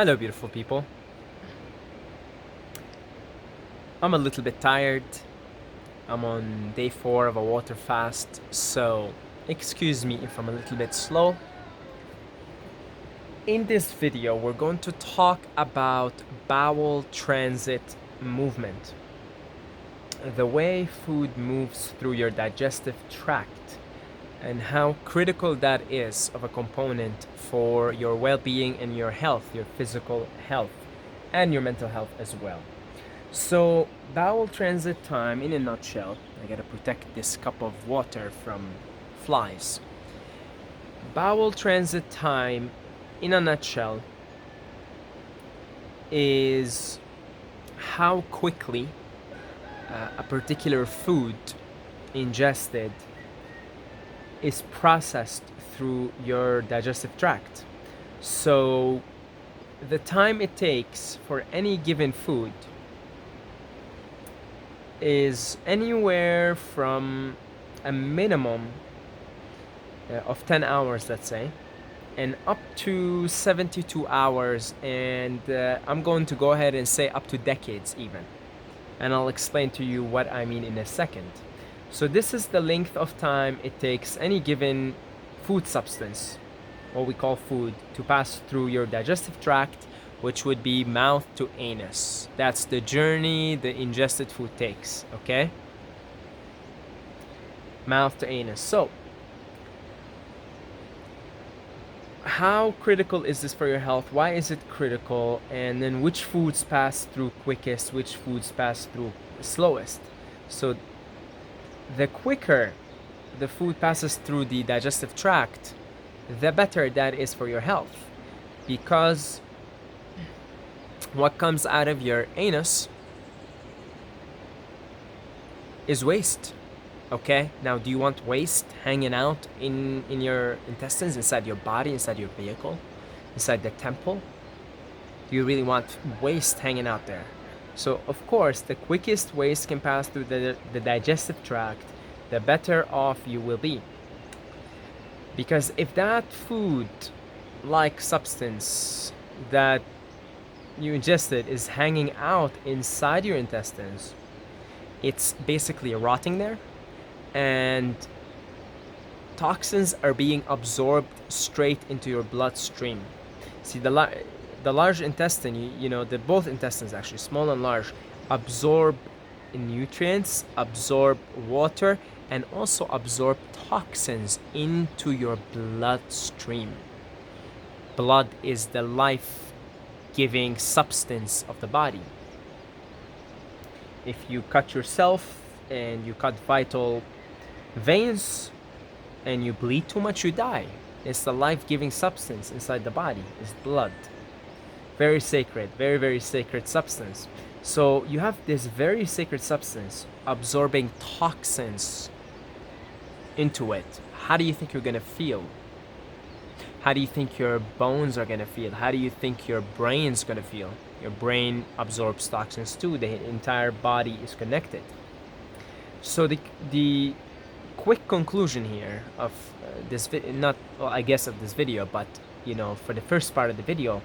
Hello, beautiful people. I'm a little bit tired. I'm on day 4 of a water fast, so excuse me if I'm a little bit slow. In this video, we're going to talk about bowel transit movement, the way food moves through your digestive tract, and how critical that is of a component for your well-being and your health, your physical health, and your mental health as well. So, bowel transit time in a nutshell, I gotta protect this cup of water from flies. Bowel transit time in a nutshell is how quickly a particular food ingested is processed through your digestive tract. So, the time it takes for any given food is anywhere from a minimum of 10 hours, let's say, and up to 72 hours, and I'm going to go ahead and say up to decades even. And I'll explain to you what I mean in a second. So this is the length of time it takes any given food substance, what we call food, to pass through your digestive tract, which would be mouth to anus. That's the journey the ingested food takes, okay? Mouth to anus. So, how critical is this for your health? Why is it critical? And then which foods pass through quickest, which foods pass through slowest? So, the quicker the food passes through the digestive tract, the better that is for your health. Because what comes out of your anus is waste. Okay, now do you want waste hanging out in your intestines, inside your body, inside your vehicle, inside the temple? Do you really want waste hanging out there? So of course, the quickest waste can pass through the digestive tract, the better off you will be. Because if that food like substance that you ingested is hanging out inside your intestines, it's basically rotting there, and toxins are being absorbed straight into your bloodstream. See, the large intestine, you know, both intestines actually, small and large, absorb nutrients, absorb water, and also absorb toxins into your bloodstream. Blood is the life-giving substance of the body. If you cut yourself and you cut vital veins and you bleed too much, you die. It's the life-giving substance inside the body, is blood. Very sacred, very, very sacred substance. So you have this very sacred substance absorbing toxins into it. How do you think you're gonna feel? How do you think your bones are gonna feel? How do you think your brain's gonna feel? Your brain absorbs toxins too. The entire body is connected. So the quick conclusion here of this of this video, but you know, for the first part of the video,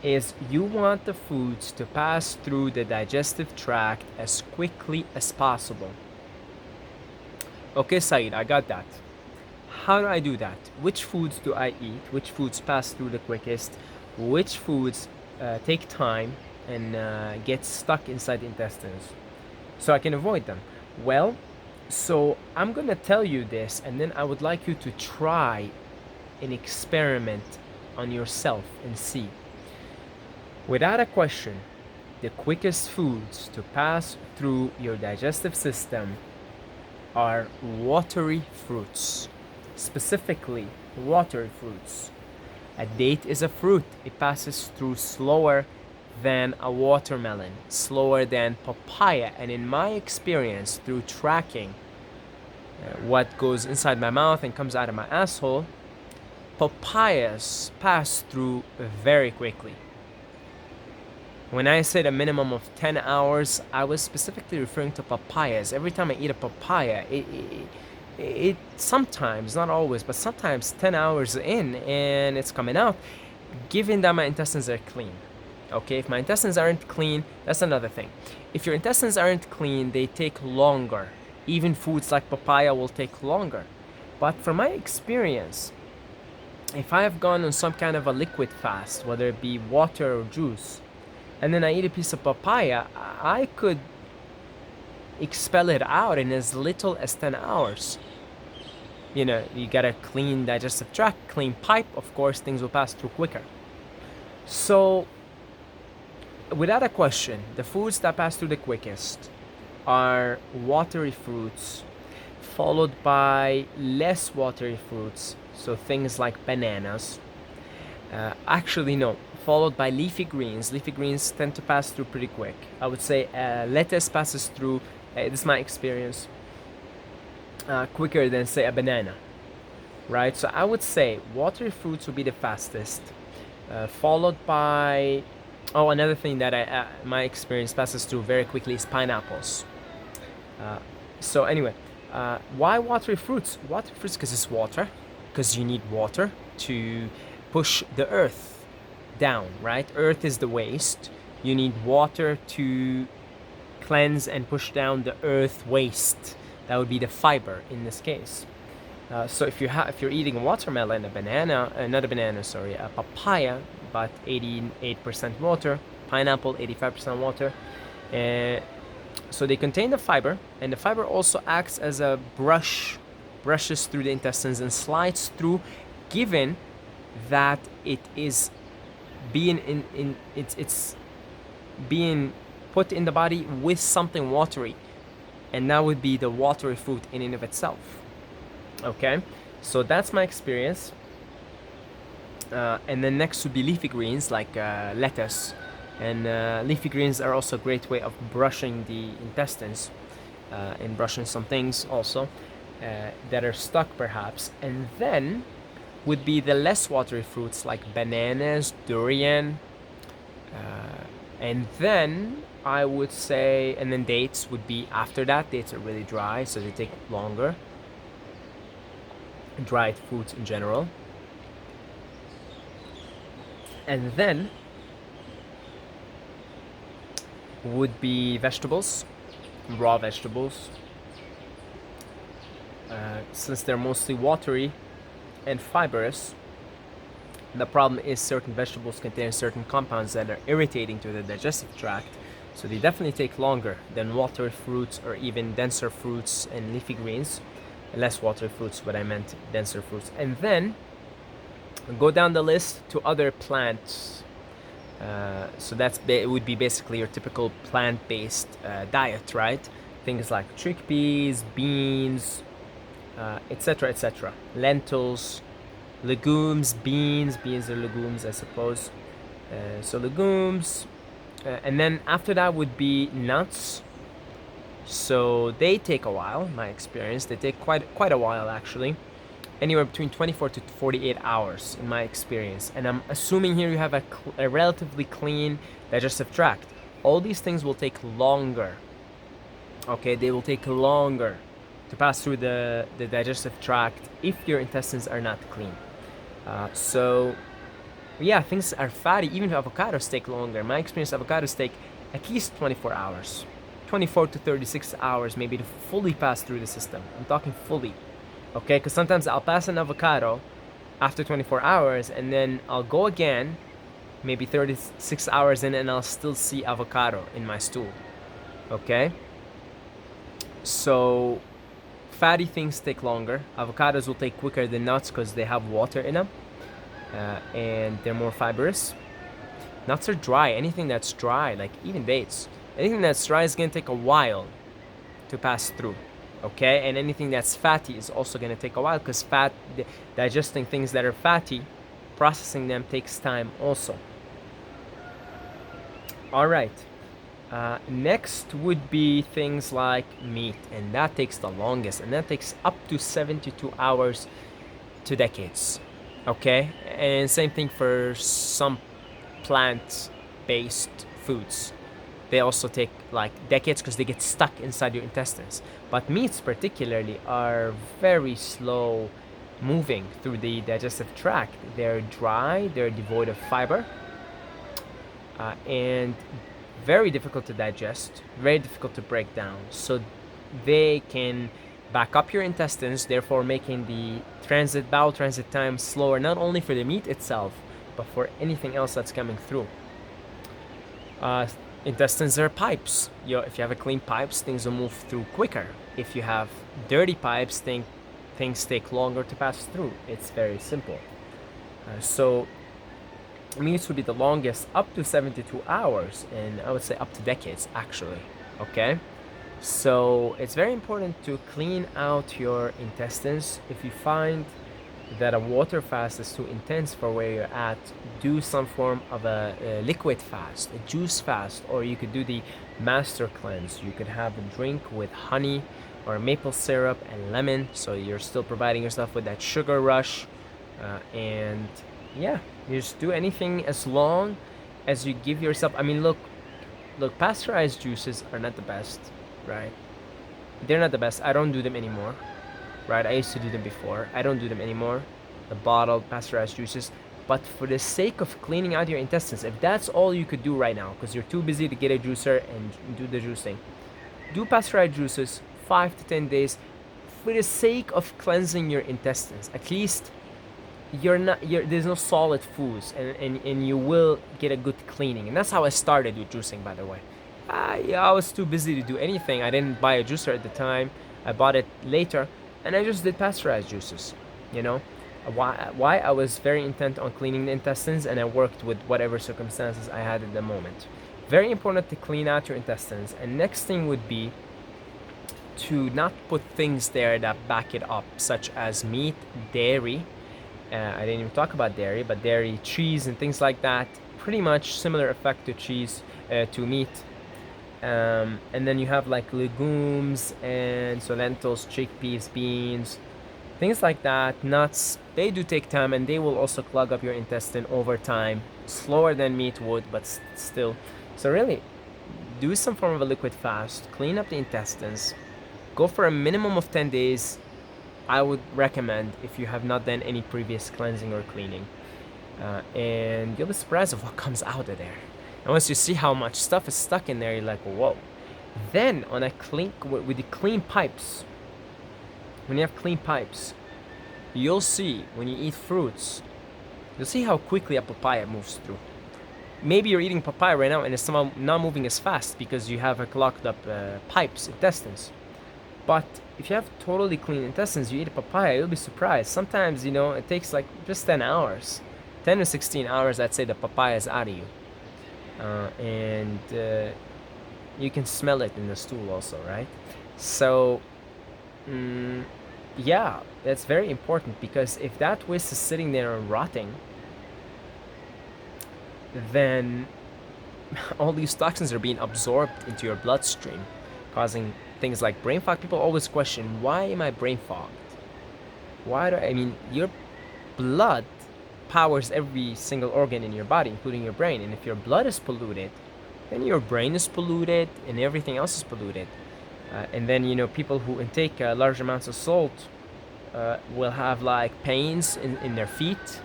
is you want the foods to pass through the digestive tract as quickly as possible. Okay, Saeed, I got that. How do I do that? Which foods do I eat? Which foods pass through the quickest? Which foods take time and get stuck inside the intestines so I can avoid them? Well, so I'm gonna tell you this, and then I would like you to try an experiment on yourself and see. Without a question, the quickest foods to pass through your digestive system are watery fruits. Specifically, watery fruits. A date is a fruit. It passes through slower than a watermelon, slower than papaya. And in my experience, through tracking what goes inside my mouth and comes out of my asshole, papayas pass through very quickly. When I said a minimum of 10 hours, I was specifically referring to papayas. Every time I eat a papaya, it sometimes, not always, but sometimes 10 hours in and it's coming out, given that my intestines are clean. Okay, if my intestines aren't clean, that's another thing. If your intestines aren't clean, they take longer. Even foods like papaya will take longer. But from my experience, if I have gone on some kind of a liquid fast, whether it be water or juice, and then I eat a piece of papaya, I could expel it out in as little as 10 hours. You know, you got a clean digestive tract, clean pipe, of course, things will pass through quicker. So, without a question, the foods that pass through the quickest are watery fruits, followed by less watery fruits, so things like bananas. Actually, no, followed by leafy greens. Leafy greens tend to pass through pretty quick. I would say lettuce passes through, this is my experience, quicker than, say, a banana, right? So I would say watery fruits would be the fastest, followed by, oh, another thing that my experience passes through very quickly is pineapples. So anyway, why watery fruits? Watery fruits because it's water, because you need water to push the earth down, right? Earth is the waste. You need water to cleanse and push down the earth waste. That would be the fiber in this case. So if you're eating a watermelon, a banana, not a banana, sorry, a papaya, but 88% water, pineapple 85% water, so they contain the fiber, and the fiber also acts as a brushes through the intestines and slides through, given that it is being it's being put in the body with something watery, and that would be the watery food in and of itself. Okay, so that's my experience. And then next would be leafy greens like lettuce, and leafy greens are also a great way of brushing the intestines and brushing some things also that are stuck perhaps. And then would be the less watery fruits like bananas, durian, and then I would say, and then dates would be after that. Dates are really dry, so they take longer. Dried foods in general. And then would be vegetables, raw vegetables, since they're mostly watery and fibrous. The problem is certain vegetables contain certain compounds that are irritating to the digestive tract, so they definitely take longer than watery fruits or even denser fruits and leafy greens. Less watery fruits, but I meant denser fruits. And then go down the list to other plants. So it would be basically your typical plant-based diet, right? Things like chickpeas, beans, etc., etc. Lentils, legumes, beans are legumes, I suppose. So legumes, and then after that would be nuts. So they take a while, my experience. They take quite a while actually, anywhere between 24 to 48 hours in my experience. And I'm assuming here you have a relatively clean digestive tract. All these things will take longer. Okay, they will take longer to pass through the digestive tract if your intestines are not clean. So yeah, things are fatty. Even avocados take longer. In my experience, avocados take at least 24 hours. 24 to 36 hours maybe to fully pass through the system. I'm talking fully. Okay, because sometimes I'll pass an avocado after 24 hours and then I'll go again maybe 36 hours in and I'll still see avocado in my stool. Okay, so fatty things take longer. Avocados will take quicker than nuts because they have water in them, and they're more fibrous. Nuts are dry. Anything that's dry, like even dates, anything that's dry is going to take a while to pass through. Okay, and anything that's fatty is also going to take a while because digesting things that are fatty, processing them takes time also. All right. Next would be things like meat, and that takes the longest, and that takes up to 72 hours to decades. Okay, and same thing for some plant-based foods. They also take like decades because they get stuck inside your intestines. But meats particularly are very slow moving through the digestive tract. They're dry, they're devoid of fiber. and very difficult to digest, very difficult to break down. So they can back up your intestines, therefore making the bowel transit time slower, not only for the meat itself, but for anything else that's coming through. Uh, Intestines are pipes. If you have a clean pipes, things will move through quicker. If you have dirty pipes, things take longer to pass through. It's very simple. So meats would be the longest up to 72 hours, and I would say up to decades actually. Okay, so it's very important to clean out your intestines. If you find that a water fast is too intense for where you're at, do some form of a liquid fast, a juice fast, or you could do the master cleanse. You could have a drink with honey or maple syrup and lemon, so you're still providing yourself with that sugar rush. And yeah, you just do anything as long as you give yourself. I mean, look, pasteurized juices are not the best, right? They're not the best. I don't do them anymore, right? I used to do them before. I don't do them anymore. The bottled pasteurized juices. But for the sake of cleaning out your intestines, if that's all you could do right now, because you're too busy to get a juicer and do the juicing, do pasteurized juices 5 to 10 days for the sake of cleansing your intestines. At least there's no solid foods, and you will get a good cleaning. And that's how I started with juicing, by the way. I was too busy to do anything. I didn't buy a juicer at the time. I bought it later, and I just did pasteurized juices. You know, why I was very intent on cleaning the intestines, and I worked with whatever circumstances I had at the moment. Very important to clean out your intestines. And next thing would be to not put things there that back it up, such as meat, dairy. I didn't even talk about dairy, but dairy, cheese, and things like that. Pretty much similar effect to cheese, to meat. And then you have like legumes, and so lentils, chickpeas, beans, things like that. Nuts, they do take time, and they will also clog up your intestine over time, slower than meat would, but still. So really, do some form of a liquid fast, clean up the intestines, go for a minimum of 10 days. I would recommend, if you have not done any previous cleansing or cleaning, and you'll be surprised of what comes out of there. And once you see how much stuff is stuck in there, you're like, whoa. Then on a with the clean pipes, when you have clean pipes, you'll see when you eat fruits, you'll see how quickly a papaya moves through. Maybe you're eating papaya right now and it's somehow not moving as fast because you have a clogged up pipes, intestines. But if you have totally clean intestines, you eat a papaya, you'll be surprised. Sometimes, it takes like just 10 hours. 10 to 16 hours, I'd say the papaya is out of you. And you can smell it in the stool also, right? So, yeah, that's very important, because if that waste is sitting there and rotting, then all these toxins are being absorbed into your bloodstream, causing things like brain fog. People always question, why am I brain fogged? Your blood powers every single organ in your body, including your brain. And if your blood is polluted, then your brain is polluted and everything else is polluted. And then, people who intake large amounts of salt will have like pains in their feet,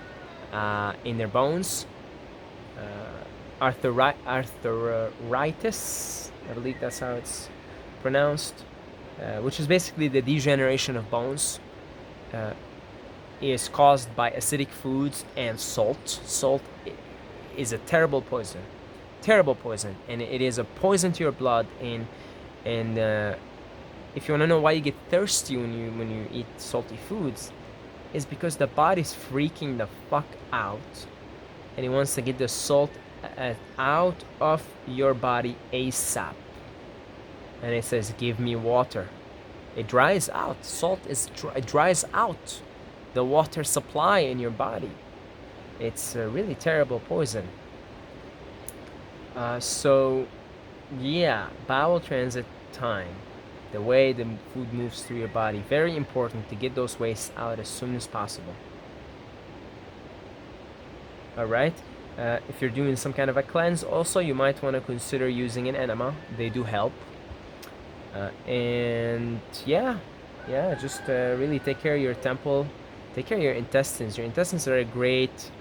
in their bones, arthritis, I believe that's how it's pronounced, which is basically the degeneration of bones, is caused by acidic foods and salt. Salt is a terrible poison, and it is a poison to your blood. And if you want to know why you get thirsty when you eat salty foods, is because the body's freaking the fuck out, and it wants to get the salt out of your body ASAP. And it says, give me water. It dries out. Salt it dries out the water supply in your body. It's a really terrible poison. So yeah, bowel transit time, the way the food moves through your body, very important to get those wastes out as soon as possible. All right. If you're doing some kind of a cleanse, also you might want to consider using an enema. They do help. And just really take care of your temple, take care of your intestines. Your intestines are great.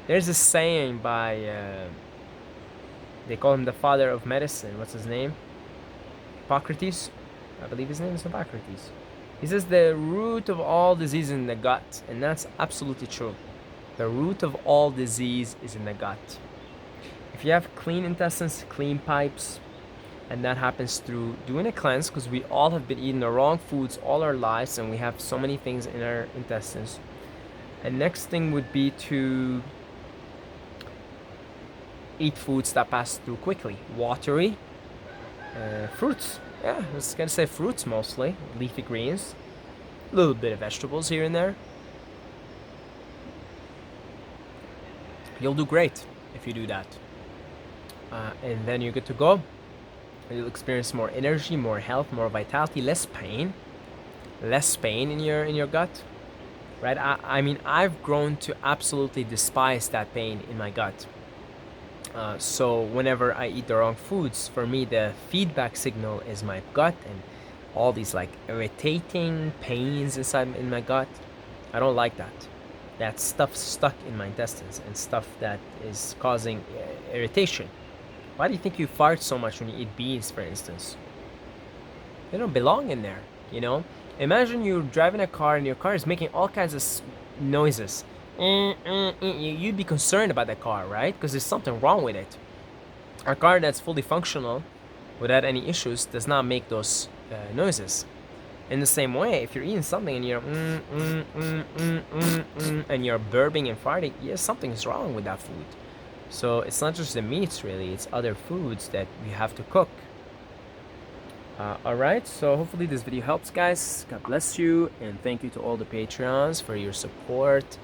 There's a saying by They call him the father of medicine. What's his name? Hippocrates? I believe his name is Hippocrates. He says the root of all disease is in the gut, and that's absolutely true. The root of all disease is in the gut. If you have clean intestines, clean pipes, and that happens through doing a cleanse, because we all have been eating the wrong foods all our lives, and we have so many things in our intestines. And next thing would be to eat foods that pass through quickly. Watery, fruits. Yeah, I was gonna say fruits mostly. Leafy greens. A little bit of vegetables here and there. You'll do great if you do that. And then you're good to go. You'll experience more energy, more health, more vitality, less pain. Less pain in your gut. Right? I mean, I've grown to absolutely despise that pain in my gut. So whenever I eat the wrong foods, for me the feedback signal is my gut and all these like irritating pains inside in my gut. I don't like that. That stuff stuck in my intestines and stuff that is causing irritation. Why do you think you fart so much when you eat beans, for instance? They don't belong in there, you know? Imagine you're driving a car and your car is making all kinds of noises. You'd be concerned about the car, right? Because there's something wrong with it. A car that's fully functional without any issues does not make those noises. In the same way, if you're eating something and you're and you're burping and farting, yes, something's wrong with that food. So it's not just the meats, really, it's other foods that we have to cook. Alright, so hopefully this video helps, guys. God bless you, and thank you to all the Patreons for your support.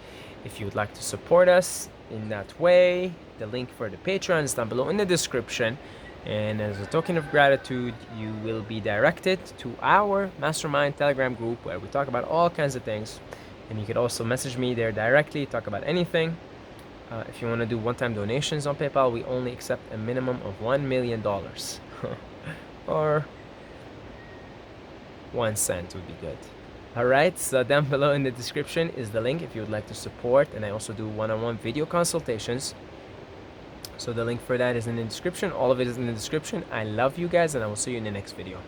If you would like to support us in that way, the link for the Patreon is down below in the description. And as a token of gratitude, you will be directed to our Mastermind Telegram group where we talk about all kinds of things. And you could also message me there directly, talk about anything. If you want to do one-time donations on PayPal, we only accept a minimum of $1 million. Or 1 cent would be good. Alright, so down below in the description is the link if you would like to support, and I also do one-on-one video consultations. So the link for that is in the description. All of it is in the description. I love you guys, and I will see you in the next video.